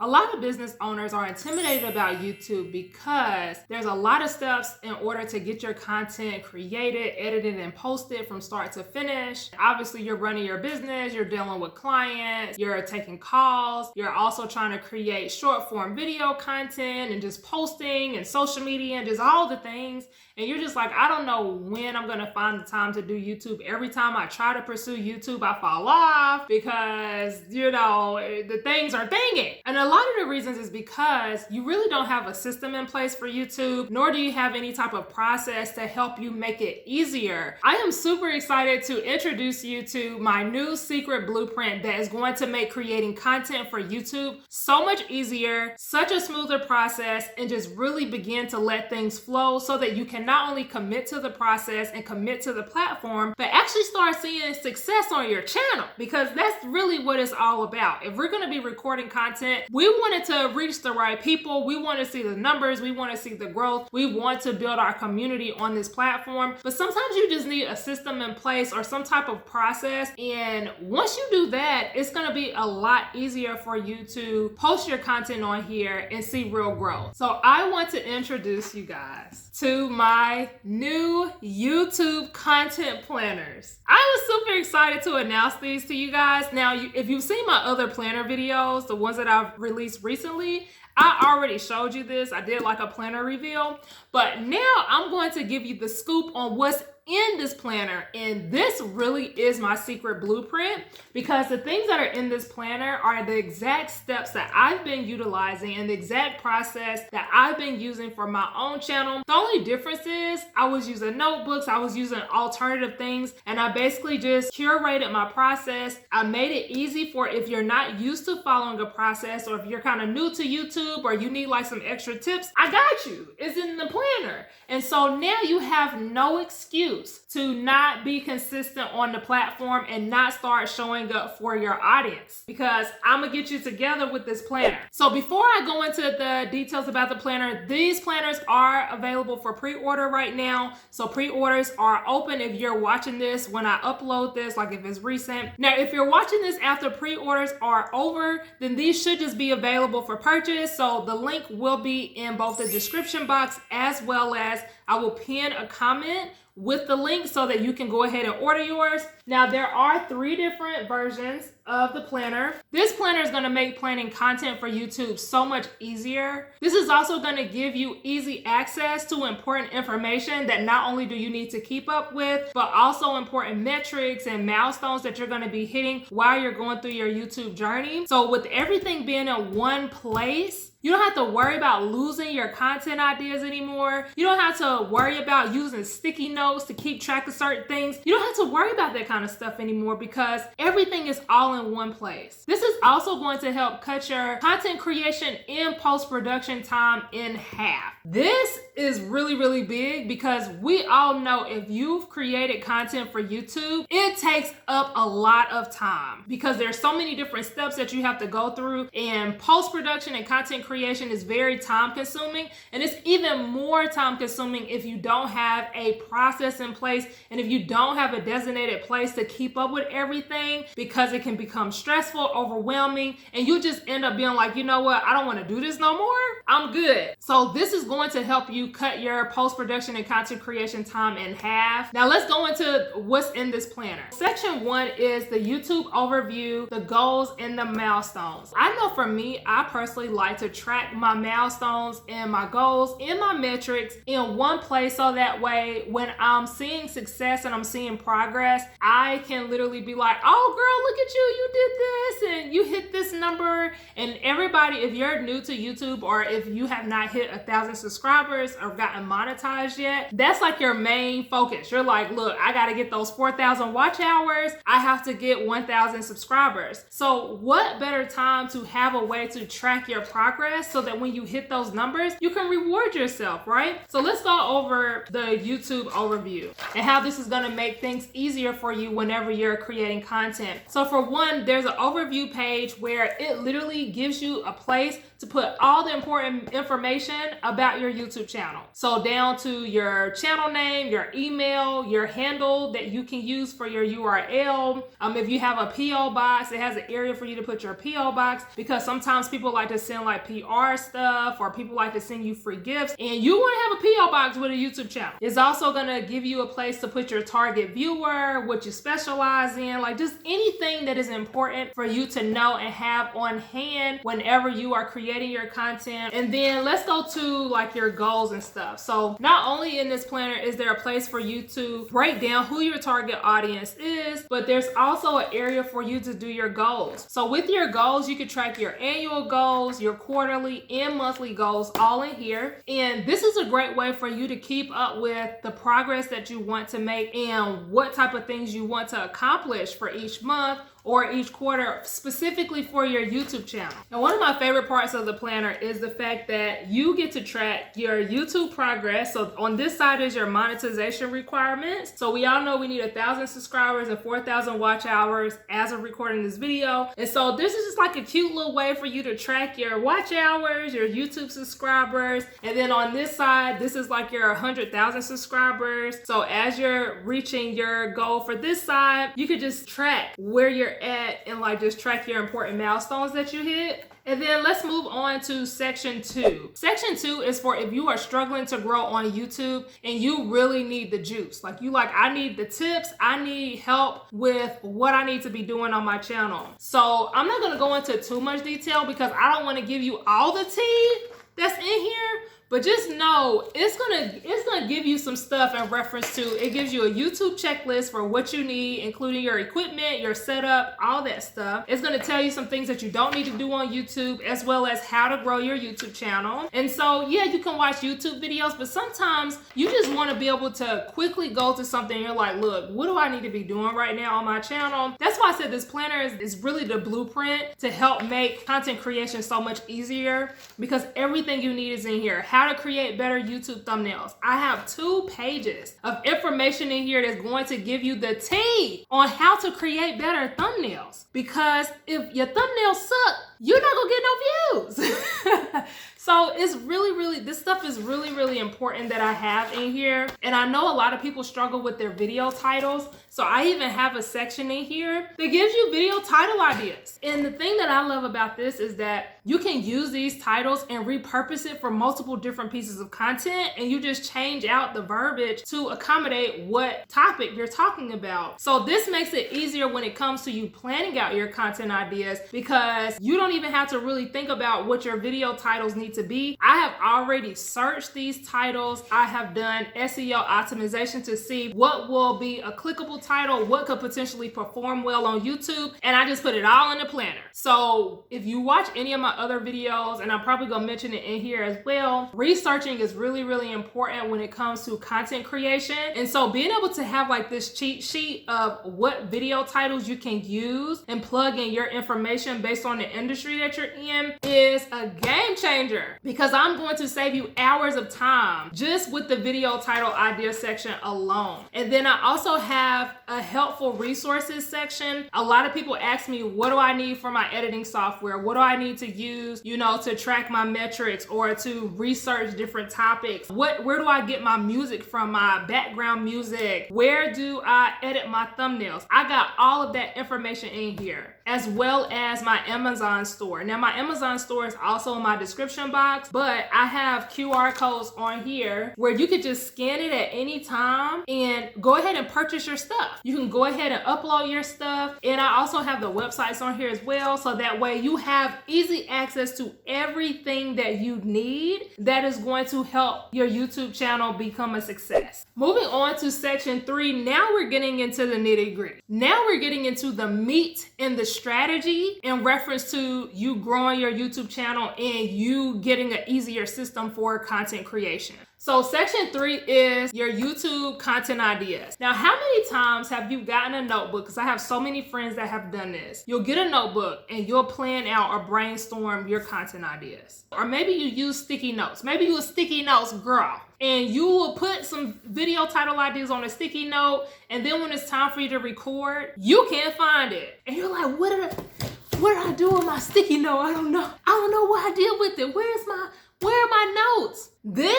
A lot of business owners are intimidated about YouTube because there's a lot of steps in order to get your content created, edited, and posted from start to finish. Obviously, you're running your business, you're dealing with clients, you're taking calls, you're also trying to create short form video content and just posting and social media and just all the things. And you're just like, I don't know when I'm gonna find the time to do YouTube. Every time I try to pursue YouTube, I fall off because, the things are thinging. And a lot of the reasons is because you really don't have a system in place for YouTube, nor do you have any type of process to help you make it easier. I am super excited to introduce you to my new secret blueprint that is going to make creating content for YouTube so much easier, such a smoother process, and just really begin to let things flow so that you can not only commit to the process and commit to the platform, but actually start seeing success on your channel, because that's really what it's all about. If we're going to be recording content, we want it to reach the right people. We want to see the numbers. We want to see the growth. We want to build our community on this platform. But sometimes you just need a system in place or some type of process. And once you do that, it's going to be a lot easier for you to post your content on here and see real growth. So I want to introduce you guys to my new YouTube content planners. I was super excited to announce these to you guys. Now, if you've seen my other planner videos, the ones that I've released recently, I already showed you this. I did like a planner reveal, but now I'm going to give you the scoop on what's in this planner. And this really is my secret blueprint, because the things that are in this planner are the exact steps that I've been utilizing and the exact process that I've been using for my own channel. The only difference is I was using notebooks, I was using alternative things, and I basically just curated my process. I made it easy for if you're not used to following a process, or if you're kind of new to YouTube or you need like some extra tips, I got you. It's in the planner. And so now you have no excuse to not be consistent on the platform and not start showing up for your audience, because I'm gonna get you together with this planner. So before I go into the details about the planner, these planners are available for pre-order right now. So pre-orders are open if you're watching this when I upload this, like if it's recent. Now, if you're watching this after pre-orders are over, then these should just be available for purchase. So the link will be in both the description box, as well as I will pin a comment with the link so that you can go ahead and order yours. Now, there are 3 different versions of the planner. This planner is going to make planning content for YouTube so much easier. This is also going to give you easy access to important information that not only do you need to keep up with, but also important metrics and milestones that you're going to be hitting while you're going through your YouTube journey. So with everything being in one place, you don't have to worry about losing your content ideas anymore. You don't have to worry about using sticky notes to keep track of certain things. You don't have to worry about that kind of stuff anymore, because everything is all in one place. This is also going to help cut your content creation and post-production time in half. This is really, really big, because we all know if you've created content for YouTube, it takes up a lot of time because there's so many different steps that you have to go through, and post-production and content creation is very time consuming, and it's even more time consuming if you don't have a process in place and if you don't have a designated place to keep up with everything, because it can become stressful, overwhelming, and you just end up being like, you know what, I don't want to do this no more. I'm good. So this is going to help you cut your post-production and content creation time in half. Now let's go into what's in this planner. Section 1 is the YouTube overview, the goals, and the milestones. I know for me, I personally like to track my milestones and my goals and my metrics in one place, so that way when I'm seeing success and I'm seeing progress, I can literally be like, oh girl, look at you did this and you hit this number. And everybody, if you're new to YouTube, or if you have not hit 1,000 subscribers or gotten monetized yet, that's like your main focus. You're like, look, I got to get those 4,000 watch hours. I have to get 1,000 subscribers. So what better time to have a way to track your progress so that when you hit those numbers, you can reward yourself, right? So let's go over the YouTube overview and how this is going to make things easier for you whenever you're creating content. So for one, there's an overview page where it literally gives you a place to put all the important information about about your YouTube channel. So down to your channel name, your email, your handle that you can use for your URL. If you have a PO box, it has an area for you to put your PO box, because sometimes people like to send like PR stuff, or people like to send you free gifts, and you want to have a PO box with a YouTube channel. It's also going to give you a place to put your target viewer, what you specialize in, like just anything that is important for you to know and have on hand whenever you are creating your content. And then let's go to like your goals and stuff. So not only in this planner is there a place for you to break down who your target audience is, but there's also an area for you to do your goals. So with your goals, you can track your annual goals, your quarterly and monthly goals all in here. And this is a great way for you to keep up with the progress that you want to make and what type of things you want to accomplish for each month or each quarter, specifically for your YouTube channel. And one of my favorite parts of the planner is the fact that you get to track your YouTube progress. So on this side is your monetization requirements. So we all know we need 1,000 subscribers and 4,000 watch hours as of recording this video. And so this is just like a cute little way for you to track your watch hours, your YouTube subscribers. And then on this side, this is like your 100,000 subscribers. So as you're reaching your goal for this side, you could just track where you're at and like just track your important milestones that you hit. And then let's move on to section 2. Section 2 is for if you are struggling to grow on YouTube and you really need the juice. Like I need the tips, I need help with what I need to be doing on my channel. So I'm not gonna go into too much detail because I don't wanna give you all the tea that's in here. But just know it's gonna give you some stuff in reference to, it gives you a YouTube checklist for what you need, including your equipment, your setup, all that stuff. It's gonna tell you some things that you don't need to do on YouTube, as well as how to grow your YouTube channel. And so yeah, you can watch YouTube videos, but sometimes you just wanna be able to quickly go to something and you're like, look, what do I need to be doing right now on my channel? That's why I said this planner is really the blueprint to help make content creation so much easier, because everything you need is in here. How to create better YouTube thumbnails. I have 2 pages of information in here that's going to give you the tea on how to create better thumbnails. Because if your thumbnails suck, you're not gonna get no views. So it's really, this stuff is really important that I have in here. And I know a lot of people struggle with their video titles. So I even have a section in here that gives you video title ideas. And the thing that I love about this is that you can use these titles and repurpose it for multiple different pieces of content, and you just change out the verbiage to accommodate what topic you're talking about. So this makes it easier when it comes to you planning out your content ideas, because you don't even have to really think about what your video titles need to be. I have already searched these titles. I have done SEO optimization to see what will be a clickable title, what could potentially perform well on YouTube, and I just put it all in the planner. So if you watch any of my other videos, and I'm probably gonna mention it in here as well, researching is really important when it comes to content creation. And so being able to have like this cheat sheet of what video titles you can use and plug in your information based on the industry that you're in is a game changer, because I'm going to save you hours of time just with the video title idea section alone. And then I also have a helpful resources section. A lot of people ask me, what do I need for my editing software? What do I need to use, to track my metrics or to research different topics? Where do I get my music from, my background music? Where do I edit my thumbnails? I got all of that information in here, as well as my Amazon store. Now, my Amazon store is also in my description box, but I have QR codes on here where you could just scan it at any time and go ahead and purchase your stuff. You can go ahead and upload your stuff. And I also have the websites on here as well, so that way you have easy access to everything that you need that is going to help your YouTube channel become a success. Moving on to section 3, now we're getting into the nitty-gritty. Now we're getting into the meat and the strategy in reference to you growing your YouTube channel and you getting an easier system for content creation. So section 3 is your YouTube content ideas. Now, how many times have you gotten a notebook? Because I have so many friends that have done this. You'll get a notebook and you'll plan out or brainstorm your content ideas. Or maybe you use sticky notes. Maybe you're a sticky notes girl, and you will put some video title ideas on a sticky note, and then when it's time for you to record, you can't find it. And you're like, what did I do with my sticky note? I don't know what I did with it. Where are my notes? This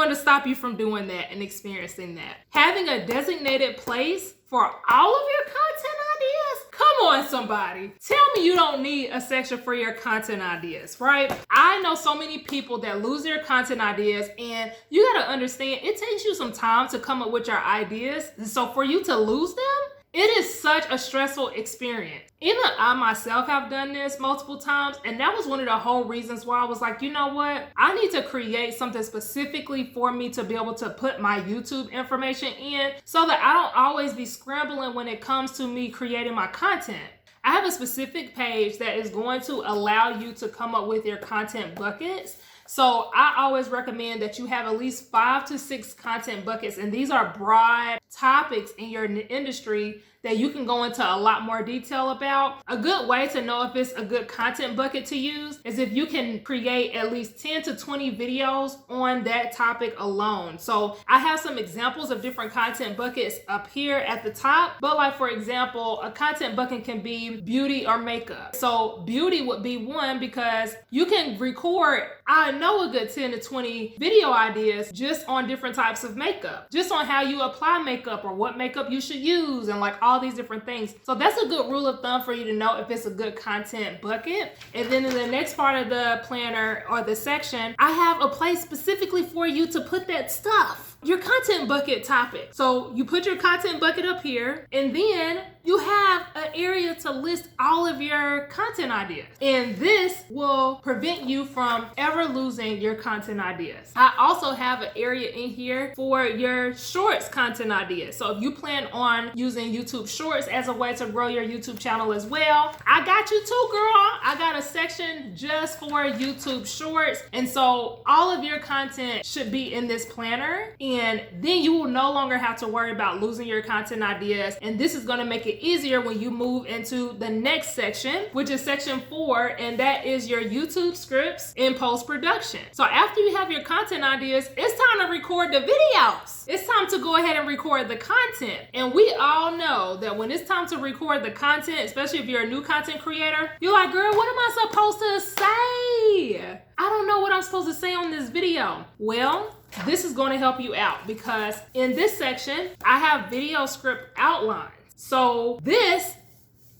going to stop you from doing that and experiencing that. Having a designated place for all of your content ideas? Come on, somebody. Tell me you don't need a section for your content ideas, right? I know so many people that lose their content ideas, and you gotta understand, it takes you some time to come up with your ideas. And so for you to lose them, it is such a stressful experience. Even I myself have done this multiple times, and that was one of the whole reasons why I was like, you know what? I need to create something specifically for me to be able to put my YouTube information in so that I don't always be scrambling when it comes to me creating my content. I have a specific page that is going to allow you to come up with your content buckets. So I always recommend that you have at least 5 to 6 content buckets, and these are broad topics in your industry that you can go into a lot more detail about. A good way to know if it's a good content bucket to use is if you can create at least 10 to 20 videos on that topic alone. So I have some examples of different content buckets up here at the top, but like for example, a content bucket can be beauty or makeup. So beauty would be one because you can record, I know, a good 10 to 20 video ideas just on different types of makeup, just on how you apply makeup or what makeup you should use and like all these different things. So that's a good rule of thumb for you to know if it's a good content bucket. And then in the next part of the planner or the section, I have a place specifically for you to put that stuff, your content bucket topic. So you put your content bucket up here, and then you have an area to list all of your content ideas. And this will prevent you from ever losing your content ideas. I also have an area in here for your shorts content ideas. So if you plan on using YouTube Shorts as a way to grow your YouTube channel as well, I got you too, girl. I got a section just for YouTube Shorts. And so all of your content should be in this planner. And then you will no longer have to worry about losing your content ideas. And this is gonna make it easier when you move into the next section, which is section 4, and that is your YouTube scripts in post-production. So after you have your content ideas, it's time to record the videos. It's time to go ahead and record the content. And we all know that when it's time to record the content, especially if you're a new content creator, you're like, girl, what am I supposed to say? I don't know what I'm supposed to say on this video. Well, this is going to help you out because in this section, I have video script outlines. So this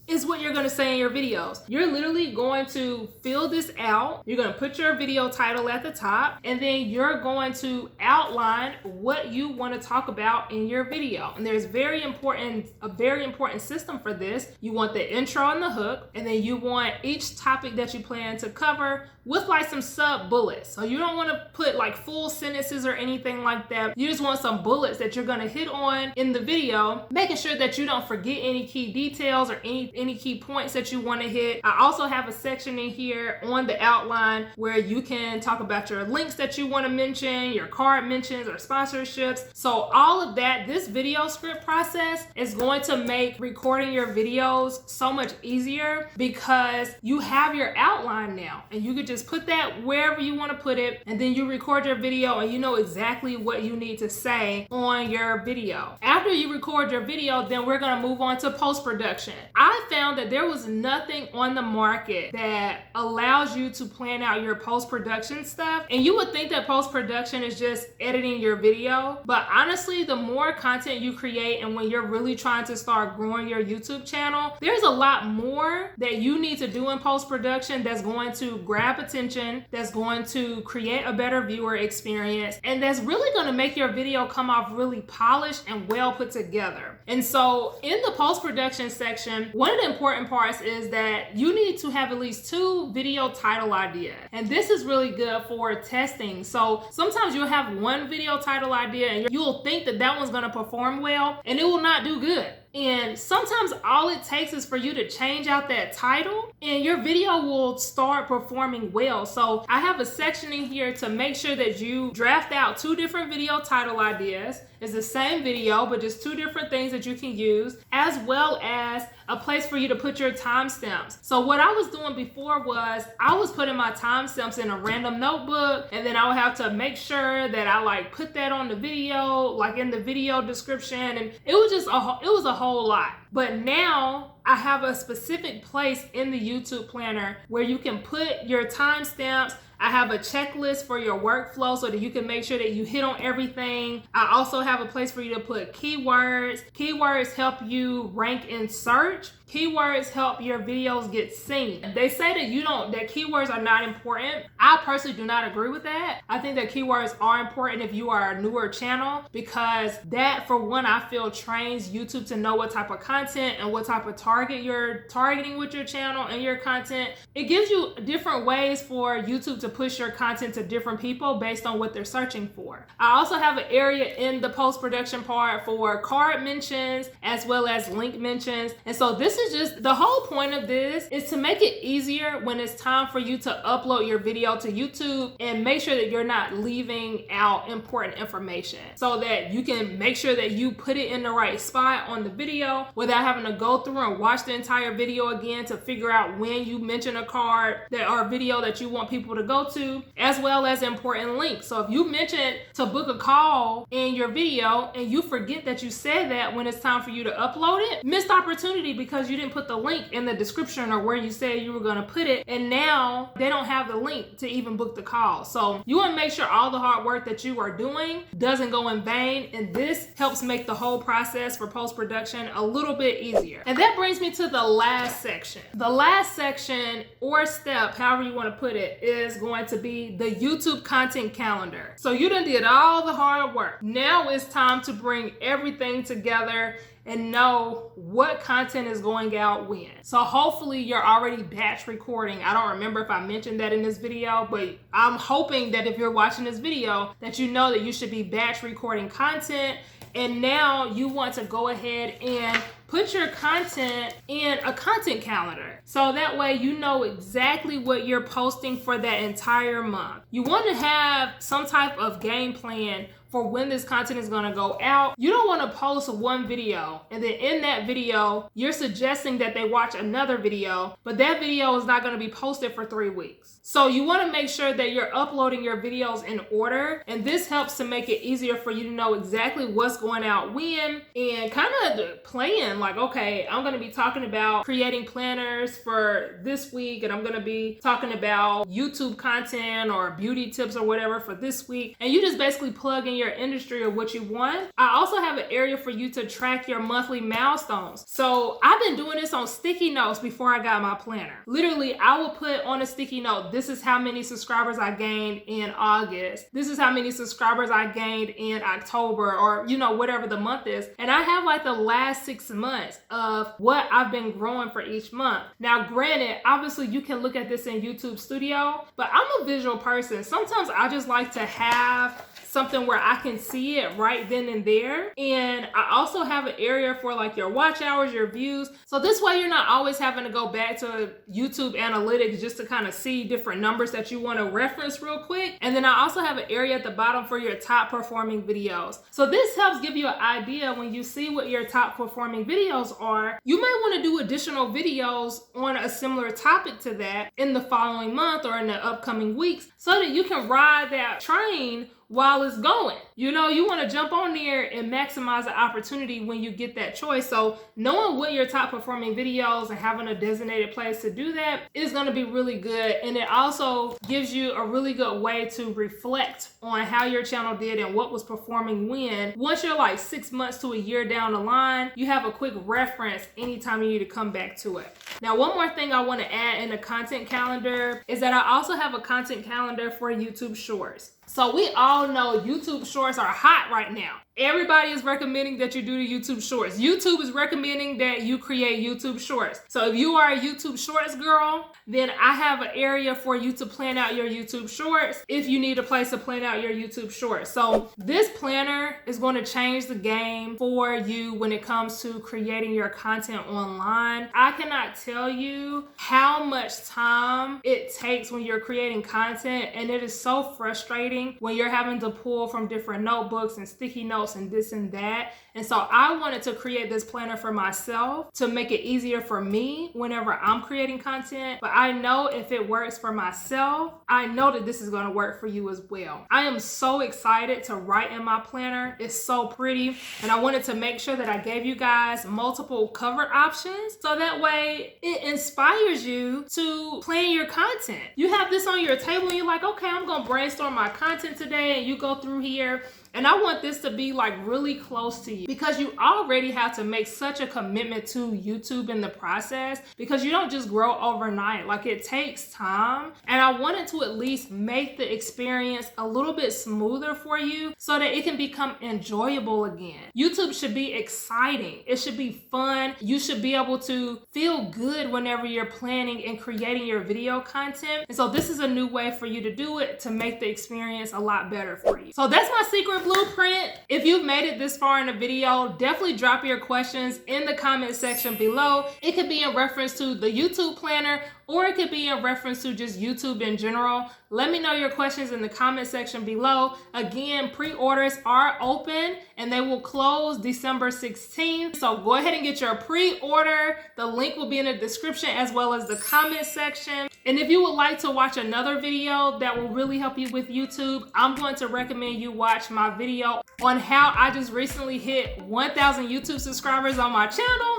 is what you're going to say in your videos. You're literally going to fill this out. You're going to put your video title at the top, and then you're going to outline what you want to talk about in your video. And there's a very important system for this. You want the intro and the hook, and then you want each topic that you plan to cover with like some sub bullets. So you don't want to put like full sentences or anything like that. You just want some bullets that you're going to hit on in the video, making sure that you don't forget any key details or any key points that you want to hit. I also have a section in here on the outline where you can talk about your links that you want to mention, your card mentions or sponsorships. So all of that, this video script process is going to make recording your videos so much easier because you have your outline now, and you could just put that wherever you want to put it, and then you record your video and you know exactly what you need to say on your video. After you record your video, then we're going to move on to post-production. I found that there was nothing on the market that allows you to plan out your post-production stuff. And you would think that post-production is just editing your video, but honestly, the more content you create and when you're really trying to start growing your YouTube channel, there's a lot more that you need to do in post-production that's going to grab attention, that's going to create a better viewer experience, and that's really going to make your video come off really polished and well put together. And so in the post-production section, one of the important parts is that you need to have at least 2 video title ideas. And this is really good for testing. So sometimes you'll have one video title idea and you'll think that that one's going to perform well, and it will not do good. And sometimes all it takes is for you to change out that title and your video will start performing well. So I have a section in here to make sure that you draft out 2 different video title ideas. It's the same video, but just 2 different things that you can use, as well as a place for you to put your timestamps. So what I was doing before was I was putting my timestamps in a random notebook, and then I would have to make sure that I like put that on the video, like in the video description, and it was a whole lot. But now I have a specific place in the YouTube planner where you can put your timestamps. I have a checklist for your workflow so that you can make sure that you hit on everything. I also have a place for you to put keywords. Keywords help you rank in search. Keywords help your videos get seen. They say that keywords are not important. I personally do not agree with that. I think that keywords are important if you are a newer channel, because that, for one, I feel trains YouTube to know what type of content and what type of target you're targeting with your channel and your content. It gives you different ways for YouTube to push your content to different people based on what they're searching for. I also have an area in the post-production part for card mentions as well as link mentions. And so this is just, the whole point of this is to make it easier when it's time for you to upload your video to YouTube, and make sure that you're not leaving out important information, so that you can make sure that you put it in the right spot on the video without having to go through and watch the entire video again to figure out when you mention a card or video that you want people to go to, as well as important links. So if you mention to book a call in your video and you forget that you said that when it's time for you to upload it, missed opportunity, because you didn't put the link in the description or where you said you were going to put it, and now they don't have the link to even book the call. So you want to make sure all the hard work that you are doing doesn't go in vain, and this helps make the whole process for post-production a little bit easier. And that brings me to the last section. The last section, or step, however you want to put it, is going to be the YouTube content calendar. So you done did all the hard work. Now it's time to bring everything together and know what content is going out when. So hopefully you're already batch recording. I don't remember if I mentioned that in this video, but I'm hoping that if you're watching this video that you know that you should be batch recording content. And now you want to go ahead and put your content in a content calendar, so that way you know exactly what you're posting for that entire month. You want to have some type of game plan for when this content is going to go out. You don't want to post one video and then in that video you're suggesting that they watch another video, but that video is not going to be posted for 3 weeks. So you want to make sure that you're uploading your videos in order, and this helps to make it easier for you to know exactly what's going out when, and kind of plan like, okay, I'm going to be talking about creating planners for this week, and I'm going to be talking about YouTube content or beauty tips or whatever for this week, and you just basically plug in your industry or what you want. I also have an area for you to track your monthly milestones. So I've been doing this on sticky notes before I got my planner. Literally, I will put on a sticky note, this is how many subscribers I gained in August. This is how many subscribers I gained in October, or whatever the month is. And I have like the last 6 months of what I've been growing for each month. Now, granted, obviously you can look at this in YouTube Studio, but I'm a visual person. Sometimes I just like to have something where I can see it right then and there. And I also have an area for like your watch hours, your views. So this way you're not always having to go back to YouTube analytics just to kind of see different numbers that you want to reference real quick. And then I also have an area at the bottom for your top performing videos. So this helps give you an idea when you see what your top performing videos are. You might want to do additional videos on a similar topic to that in the following month or in the upcoming weeks, so that you can ride that train while it's going. You want to jump on there and maximize the opportunity when you get that choice. So knowing what your top performing videos and having a designated place to do that is going to be really good. And it also gives you a really good way to reflect on how your channel did and what was performing when. Once you're like 6 months to a year down the line, you have a quick reference anytime you need to come back to it. Now, one more thing I want to add in the content calendar is that I also have a content calendar for YouTube Shorts. So we all know YouTube Shorts are hot right now. Everybody is recommending that you do the YouTube Shorts. YouTube is recommending that you create YouTube Shorts. So if you are a YouTube Shorts girl, then I have an area for you to plan out your YouTube Shorts if you need a place to plan out your YouTube Shorts. So this planner is going to change the game for you when it comes to creating your content online. I cannot tell you how much time it takes when you're creating content, and it is so frustrating when you're having to pull from different notebooks and sticky notes layouts and this and that. And so I wanted to create this planner for myself to make it easier for me whenever I'm creating content. But I know if it works for myself, I know that this is going to work for you as well. I am so excited to write in my planner. It's so pretty. And I wanted to make sure that I gave you guys multiple cover options so that way it inspires you to plan your content. You have this on your table and you're like, okay, I'm going to brainstorm my content today, and you go through here. And I want this to be like really close to you because you already have to make such a commitment to YouTube in the process because you don't just grow overnight. Like, it takes time. And I wanted to at least make the experience a little bit smoother for you so that it can become enjoyable again. YouTube should be exciting. It should be fun. You should be able to feel good whenever you're planning and creating your video content. And so this is a new way for you to do it to make the experience a lot better for you. So that's my secret blueprint. If you've made it this far in the video, definitely drop your questions in the comment section below. It could be in reference to the YouTube planner, or it could be in reference to just YouTube in general. Let me know your questions in the comment section below. Again, pre-orders are open and they will close December 16th. So go ahead and get your pre-order. The link will be in the description as well as the comment section. And if you would like to watch another video that will really help you with YouTube, I'm going to recommend you watch my video on how I just recently hit 1,000 YouTube subscribers on my channel.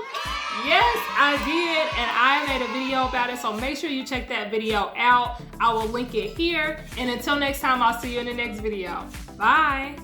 Yes, I did, and I made a video about it, so make sure you check that video out. I will link it here, and until next time, I'll see you in the next video. Bye.